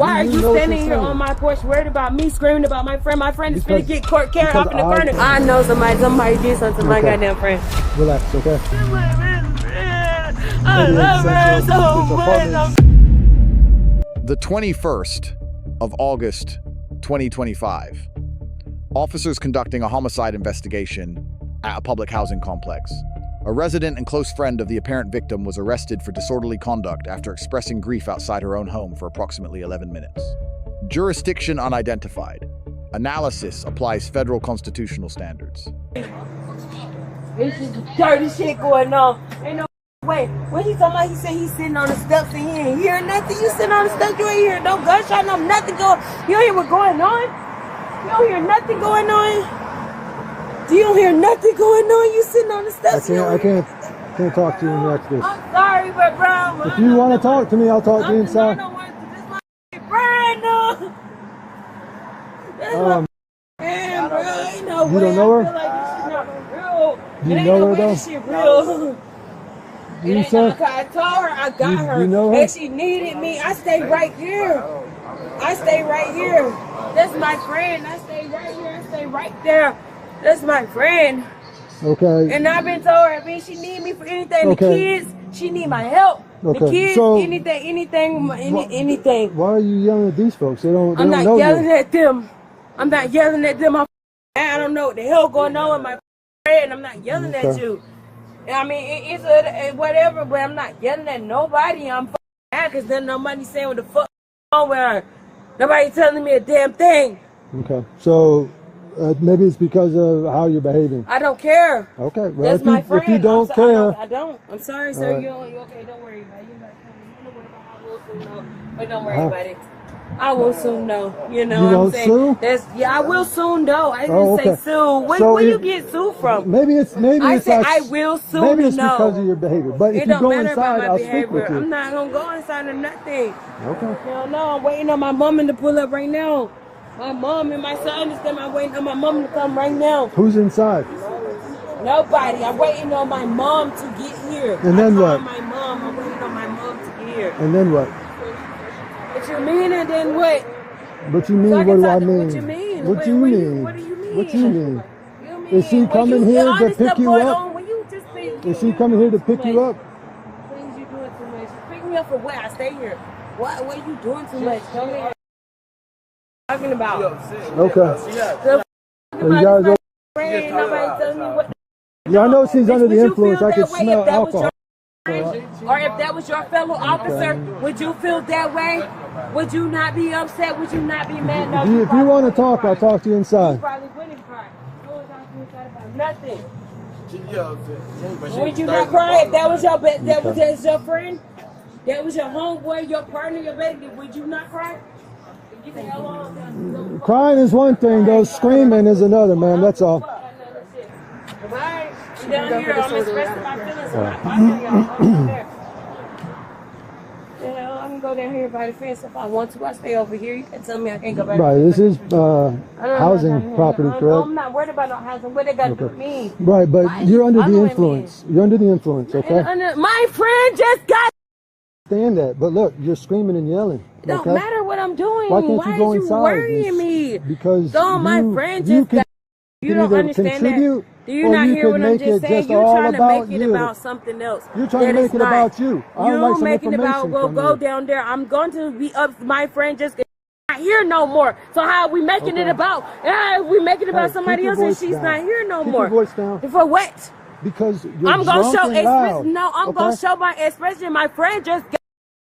Why are you standing here on my porch worried about me screaming about my friend? My friend is finna get carried off in the corner. I know somebody did something to my goddamn friend. Relax, okay? I love her so much. The 21st of August, 2025. Officers conducting a homicide investigation at a public housing complex. A resident and close friend of the apparent victim was arrested for disorderly conduct after expressing grief outside her own home for approximately 11 minutes. Jurisdiction unidentified. Analysis applies federal constitutional standards. This is dirty shit going on. Ain't no way. What he talking about? He said he's sitting on the steps and he ain't hear nothing. You sitting on the steps, you ain't hear no gunshot, no nothing going. You don't hear what going on? You don't hear nothing going on? You don't hear nothing going on? You sitting on the steps? I can't talk to you like this. I'm sorry, but bro. If you want to talk to me, I'll talk to you inside. I don't want to. This my friend, no. That's my friend, bro. Ain't no way. You don't know her? I feel like this shit not real. You know her, though? This shit real. You said? I told her I got her. You know her? And she needed me. I stay right here. I stay right here. That's my friend. I stay right here. I stay right there. That's my friend. Okay. And I've been told her, she need me for anything. Okay. The kids, she need my help. Okay. The kids, so, anything. Why are you yelling at these folks? They don't know you. I'm not yelling at them. I'm not yelling at them. I don't know what the hell going on with my friend. I'm not yelling at you. I mean, it's whatever, but I'm not yelling at nobody. I'm mad because there's nobody saying what the fuck on with her. Nobody telling me a damn thing. Okay. So, maybe it's because of how you're behaving. I don't care. Okay. Well, that's my friend. If you don't care. I don't. I'm sorry, sir. You okay? Don't worry about it. You know what I will soon know. But don't worry about it. I will soon know. You know what I'm saying? I will soon know. I didn't say soon. Where you get sued from? Maybe it's I said I will soon know. Maybe it's because of your behavior. But if you go inside, I'll speak with you. I'm not gonna go inside or nothing. Okay. Hell no. I'm waiting on my mom to pull up right now. My mom and my son understand. I'm waiting on my mom to come right now. Who's inside? Nobody. I'm waiting on my mom to get here. And then what? My mom. I'm waiting on my mom to get here. And then what? What you mean and then what? What you mean? What do I mean? What you mean? What do you mean? What do you mean? What you mean? Is she coming here to pick you up? Is she coming here to pick you up? Please, you doing too much. Pick me up for what? I stay here. What are you doing too much? Come here. Talking about. Okay. You guys are. Yeah, I know she's under the influence. I can smell alcohol. Or if that was your fellow officer, would you feel that way? Would you not be upset? Would you not be mad? No, if you want to talk, I'll talk to you inside. You probably wouldn't cry. You would talk to you inside about nothing. Would you not cry if that was your friend? That was your homeboy, your partner, your baby. Would you not cry? Crying is one thing, though. Screaming is another, man. That's all. Down here, I'm expressing my feelings. I can go down here by the fence if I want to. I stay over here. You can tell me I can't go back. Right, this is housing property, correct? I'm not worried about no housing. What they got to do with me? Right, but you're under the influence. You're under the influence, okay? My friend just got. Understand that, but look, you're screaming and yelling. It don't matter what I'm doing. Why can't you go inside? Worrying me? Because my friend just got. You don't understand that. Do you not hear what I'm just saying? You're trying to make it about something else. You're trying to make it about you. You're making it about, well, go down there. I'm going to be up. My friend just not here no more. So how are we making it about? We making it about somebody else and she's not here no more. Keep your voice down. For what? Because I'm going to show expression. No, I'm going to show my expression. My friend just got.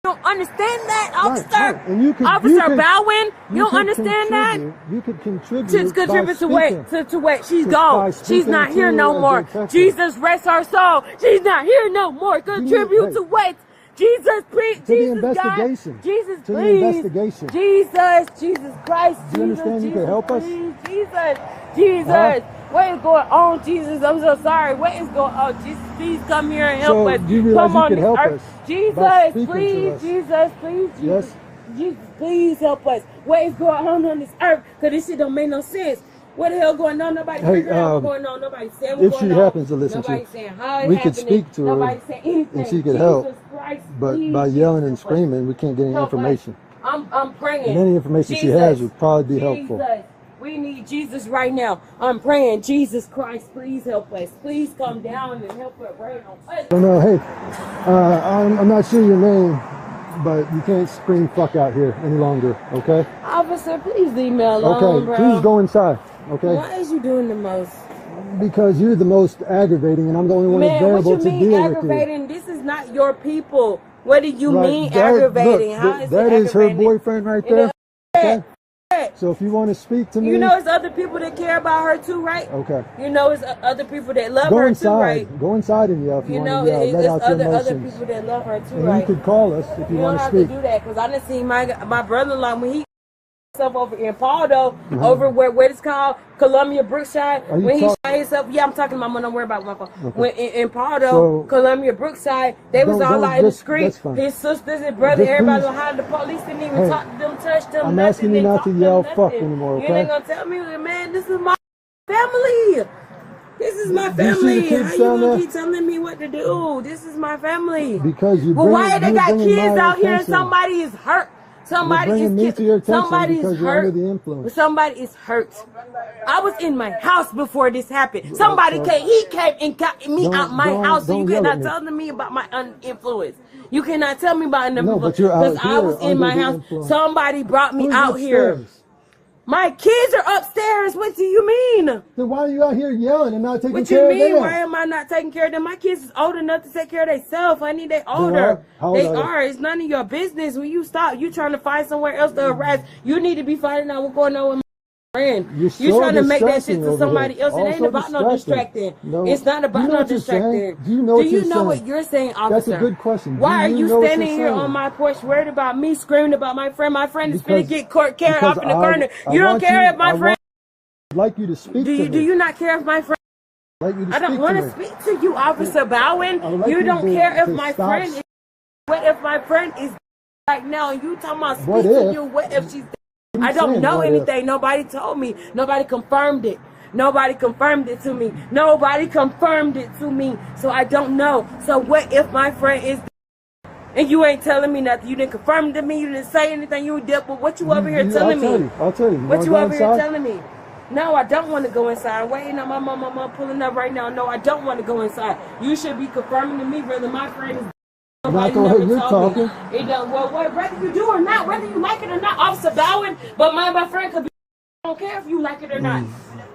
You don't understand that, officer? Right. And Officer Bowen, you don't understand that? You could contribute to what? She's gone. She's not here no more. Jesus rest her soul. She's not here no more. Contribute to what? Jesus, please. To the investigation. Jesus, please. To the investigation. Jesus Christ. Do you understand you can help us? Jesus. What is going on, Jesus? I'm so sorry. What is going on? Jesus, please come here and help us. Do you realize you can help us? Jesus, please. Jesus, please. Yes. Jesus, please help us. What is going on this earth? Because this shit don't make no sense. What the hell going on? Nobody figuring out what's going on. Nobody saying what's going on. If she happens to listen to you, we could speak to her and she could help. But by yelling and screaming, we can't get any information. I'm praying. And any information she has would probably be helpful. We need Jesus right now. I'm praying, Jesus Christ, please help us. Please come down and help her rain on us. No, hey, I'm not sure your name, but you can't scream fuck out here any longer, okay? Officer, please leave me alone, okay, bro. Please go inside, okay? Why is you doing the most? Because you're the most aggravating, and I'm the only one available to deal with you. Aggravating? This is not your people. What do you mean aggravating? Look, how is that is her boyfriend right there. Okay? So if you want to speak to me, you know, it's other people that care about her too, right? Okay. You know, it's other people that love her too, right? Go inside and yell if you want to yell. Let out your emotions. Other people that love her too, right? You could call us if you want to speak. You don't have to do that because I done seen my brother-in-law when he himself over in Paldo, over where it's called Columbia Brookside. When he shot himself, I'm talking about. Don't worry about my phone. Okay. When in Paldo, Columbia Brookside, they was all out in the street. His sisters and brother, everybody behind the police didn't even talk to them, touch them. I'm asking you not to yell fuck anymore, okay? You ain't gonna tell me, man. This is my family. This is my family. How you gonna keep telling me what to do? This is my family. Because you. But why they got kids out here and somebody is hurt? Somebody is hurt. Somebody is hurt. I was in my house before this happened. Somebody came. He came and got me out my house. So you cannot tell me about my influence. You cannot tell me about influence because I was in my house. Somebody brought me out here. My kids are upstairs. What do you mean? Then why are you out here yelling and not taking care of them? What you mean? Why am I not taking care of them? My kids is old enough to take care of themselves. Honey, they older. They are. It's none of your business. When you stop, you trying to find somewhere else to harass. You need to be finding out what's going on with my friend. You're trying to make that shit to somebody else. It ain't about no distracting. No. It's not about no distracting. Do you know what you're saying, officer? That's a good question. Why are you standing here on my porch worried about me screaming about my friend? My friend is finna get carried off in the corner. You don't care if my friend... I'd like you to speak to me. Do you not care if my friend... I don't want to speak to you, Officer Bowen. You don't care if my friend is... What if my friend is right now and you talking about speak to you? What if she's... I don't know anything. Nobody told me. Nobody confirmed it. Nobody confirmed it to me. Nobody confirmed it to me. So I don't know. So what if my friend is... And you ain't telling me nothing. You didn't confirm it to me. You didn't say anything. You did. But what you over here telling me? I'll tell you. What you over here telling me? No, I don't want to go inside. I'm waiting on my mom pulling up right now. No, I don't want to go inside. You should be confirming to me whether my friend is... Not go ahead, you're talking. It does, well, whether you do or not, whether you like it or not, Officer Bowen, but my friend could be... I don't care if you like it or not.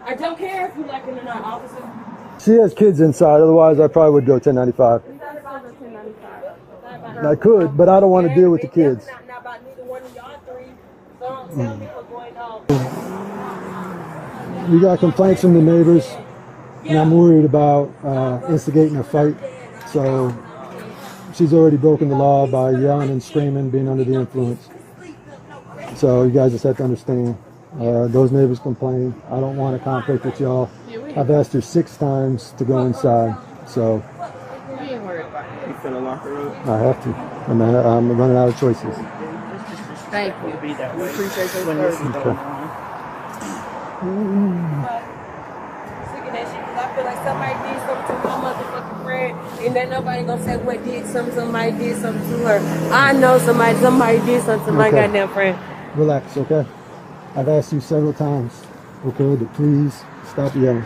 I don't care if you like it or not, officer. She has kids inside, otherwise I probably would go 1095. I could, but I don't want to deal with the kids. Not about neither one of y'all three, so don't tell me what's going on. We got complaints from the neighbors, and I'm worried about instigating a fight, so... She's already broken the law by yelling and screaming, being under the influence. So you guys just have to understand. Those neighbors complain. I don't want a conflict with y'all. I've asked her 6 times to go inside. So You finna lock her up? I have to. I'm running out of choices. Thank you. We appreciate your service. Sick of that shit because I feel like somebody did something to my motherfucking friend and then nobody gonna say what did something, somebody did something to her. I know somebody did something to my goddamn friend. Relax, okay? I've asked you several times, okay, to please stop yelling.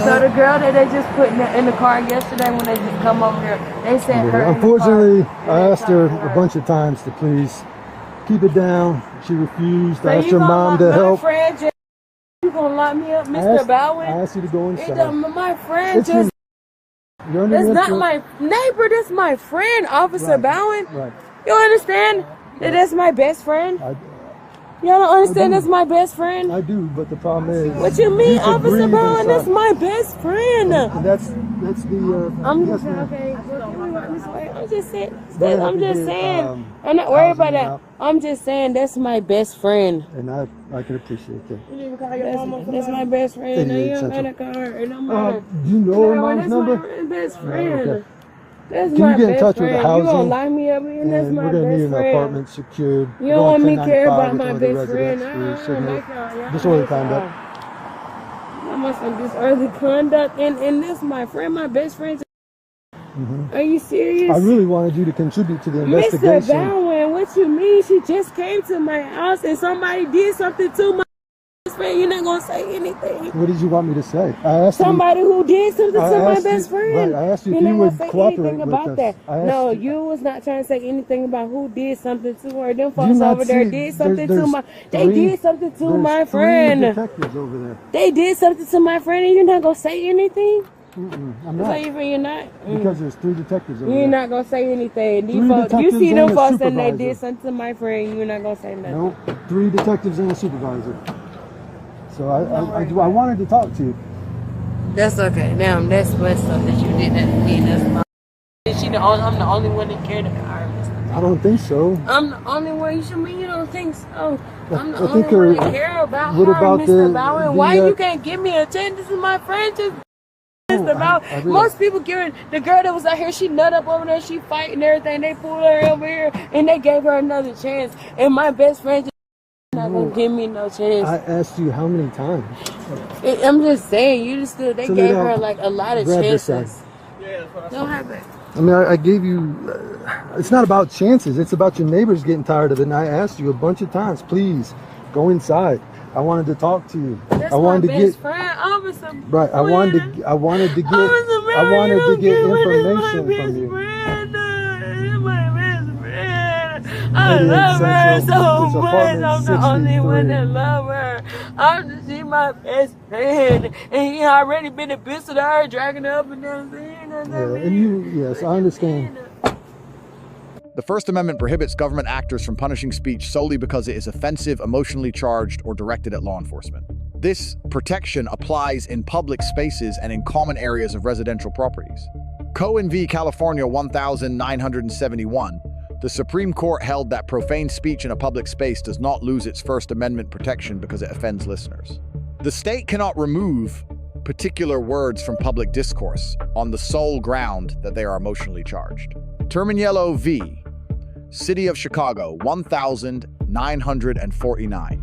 So the girl that they just put in the car yesterday when they just come over here, they said her. Unfortunately, I asked her a bunch of times to please keep it down. She refused. I asked her mom to help. You gonna lock me up, Mr. Bowen? I asked you to go inside. My friend just. That's not my neighbor. That's my friend, Officer Bowen. Right. You understand that that's my best friend? Y'all don't understand that's my best friend? I do, but the problem is... What you mean, Officer Bowen? That's my best friend. And that's the... I'm just saying, okay, well, can we walk this way? I'm just saying. I'm not worried about that. I'm just saying that's my best friend. And I can appreciate that. That's my best friend. You don't gotta call her. It don't matter. Do you know her mom's number? That's my best friend. Okay. That's Can my you get in best touch friend. with the housing? You gonna lie me up and that's my we're gonna best need an friend. apartment secured. You don't want me to care about my with best friend. Just order time up. No, Almost some disorderly conduct, and this my friend, my best friend. Are you serious? I really wanted you to contribute to the Mr. investigation. Bowen, what you mean? She just came to my house and somebody did something to my best friend. You're not gonna say anything. What did you want me to say? I asked Somebody who did something to my best you, friend. Right, I asked you if You're you not would gonna say cooperate anything with about us. that. I asked No, you- you was not trying to say anything about who did something to her. Them Do you folks not over there see did something to there's my. They did something to there's my 3 friend. detectives over there. They did something to my friend, and you're not gonna say anything. I'm not. You're not. Because there's 3 detectives over You're there. not gonna say anything. These 3 folks, you detectives see them and a folks and they supervisor. did something to my friend. You're not gonna say nothing. Nope, 3 detectives and a supervisor. So I wanted to talk to you. That's okay. Now that's messed up that you did that to me. That's my. I'm the only one that cared about her. I don't think so. I'm the only one. You should mean you don't think so? I'm the I only think one that care about what her, about Mr. the- Bowen. Why you can't give me a chance? This is my friend. Just Mr. Bowen. Most people giving the girl that was out here. She nut up over there. She fighting everything. They pulled her over here and they gave her another chance. And my best friend just not gonna give me no chance. I asked you how many times. I'm just saying, you just still. They So gave now, her like a lot of grab this chances. side. Don't have it. I mean, I gave you. It's not about chances. It's about your neighbors getting tired of it. And I asked you a bunch of times, please go inside. I wanted to talk to you. That's I wanted my to best get friend, Officer. right. I wanted to get information from you. My best friend. I love her so much. I'm the only one that love her. I'm just see my best friend, and he already been abusive to her, dragging her up and down. Yes, I understand. The First Amendment prohibits government actors from punishing speech solely because it is offensive, emotionally charged, or directed at law enforcement. This protection applies in public spaces and in common areas of residential properties. Cohen v. California 1971, the Supreme Court held that profane speech in a public space does not lose its First Amendment protection because it offends listeners. The state cannot remove particular words from public discourse on the sole ground that they are emotionally charged. Terminiello v. City of Chicago 1949.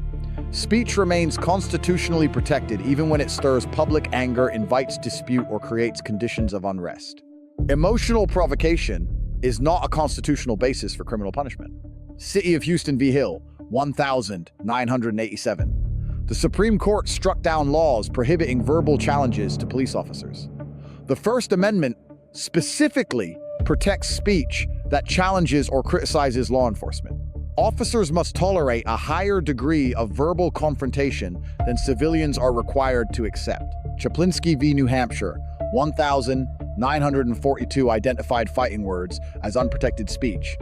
Speech remains constitutionally protected even when it stirs public anger, invites dispute, or creates conditions of unrest. Emotional provocation is not a constitutional basis for criminal punishment. City of Houston v. Hill 1987. The Supreme Court struck down laws prohibiting verbal challenges to police officers. The First Amendment specifically protects speech that challenges or criticizes law enforcement. Officers must tolerate a higher degree of verbal confrontation than civilians are required to accept. Chaplinsky v. New Hampshire, 1942 identified fighting words as unprotected speech.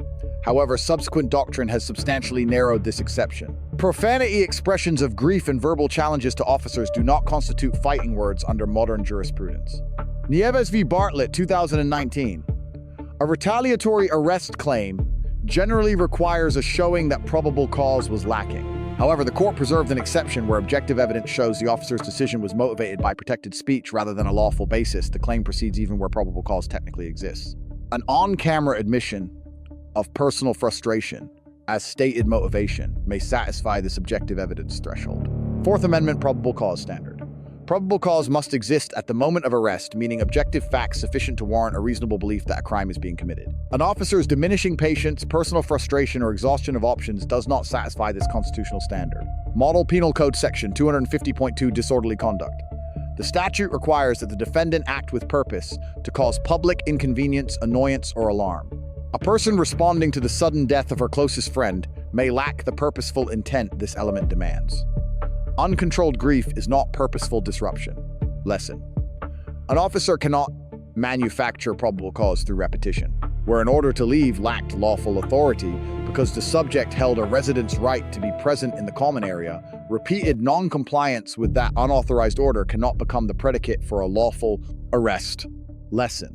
However, subsequent doctrine has substantially narrowed this exception. Profanity expressions of grief and verbal challenges to officers do not constitute fighting words under modern jurisprudence. Nieves v. Bartlett, 2019. A retaliatory arrest claim generally requires a showing that probable cause was lacking. However, the court preserved an exception where objective evidence shows the officer's decision was motivated by protected speech rather than a lawful basis. The claim proceeds even where probable cause technically exists. An on-camera admission of personal frustration as stated motivation may satisfy the subjective evidence threshold. Fourth Amendment probable cause standard. Probable cause must exist at the moment of arrest, meaning objective facts sufficient to warrant a reasonable belief that a crime is being committed. An officer's diminishing patience, personal frustration, or exhaustion of options does not satisfy this constitutional standard. Model Penal Code Section 250.2 Disorderly Conduct. The statute requires that the defendant act with purpose to cause public inconvenience, annoyance, or alarm. A person responding to the sudden death of her closest friend may lack the purposeful intent this element demands. Uncontrolled grief is not purposeful disruption. Lesson. An officer cannot manufacture probable cause through repetition, where an order to leave lacked lawful authority because the subject held a resident's right to be present in the common area. Repeated non-compliance with that unauthorized order cannot become the predicate for a lawful arrest. Lesson.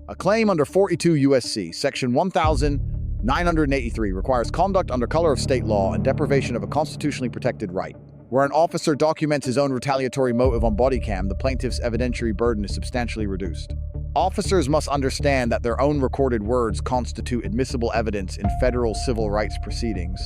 A claim under 42 U.S.C. Section 1983 requires conduct under color of state law and deprivation of a constitutionally protected right. Where an officer documents his own retaliatory motive on Bodycam, the plaintiff's evidentiary burden is substantially reduced. Officers must understand that their own recorded words constitute admissible evidence in federal civil rights proceedings.